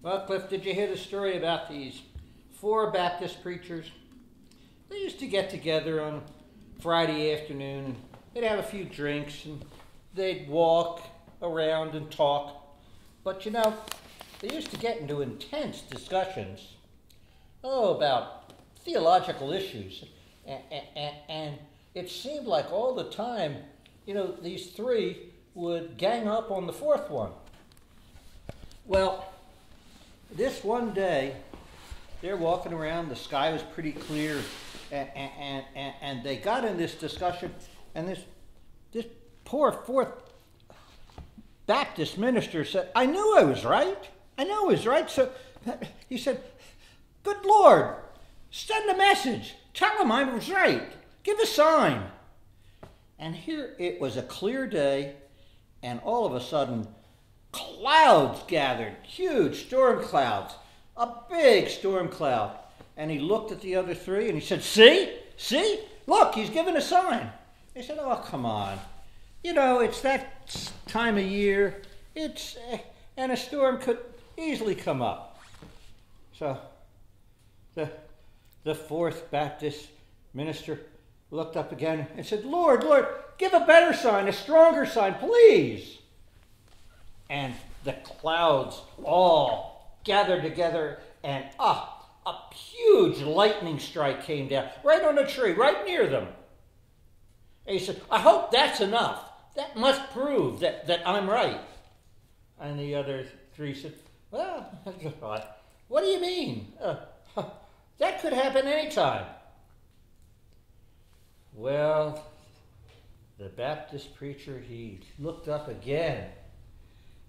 Well, Cliff, did you hear the story about these four Baptist preachers? They used to get together on Friday afternoon and they'd have a few drinks and they'd walk around and talk. But you know, they used to get into intense discussions, about theological issues. And it seemed like all the time, these three would gang up on the fourth one. Well, this one day, they're walking around, the sky was pretty clear, and they got in this discussion, and this poor fourth Baptist minister said, I knew I was right. I know I was right. So he said, good Lord, send a message. Tell them I was right. Give a sign. And here it was a clear day, and all of a sudden, clouds gathered, huge storm clouds, a big storm cloud. And he looked at the other three and he said, see, look, he's giving a sign. They said, oh, come on. It's that time of year. And a storm could easily come up. So the fourth Baptist minister looked up again and said, Lord, give a better sign, a stronger sign, please. And the clouds all gathered together, and a huge lightning strike came down right on a tree, right near them. And he said, I hope that's enough. That must prove that I'm right. And the other three said, well, what do you mean? That could happen anytime. Well, the Baptist preacher, he looked up again.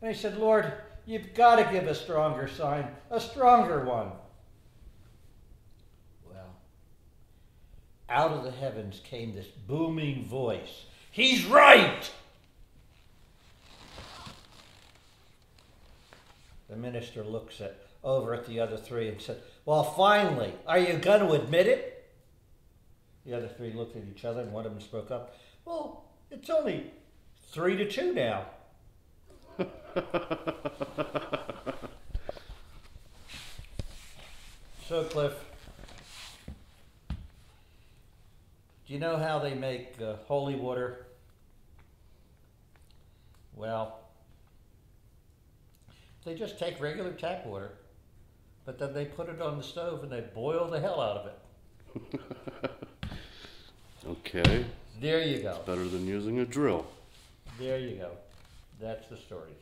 And he said, Lord, you've got to give a stronger sign, a stronger one. Well, out of the heavens came this booming voice. He's right! The minister looks over at the other three and said, well, finally, are you going to admit it? The other three looked at each other and one of them spoke up. Well, it's only 3-2 now. So, Cliff, do you know how they make holy water? Well, they just take regular tap water, but then they put it on the stove and they boil the hell out of it. Okay. There you go. It's better than using a drill. There you go. That's the story.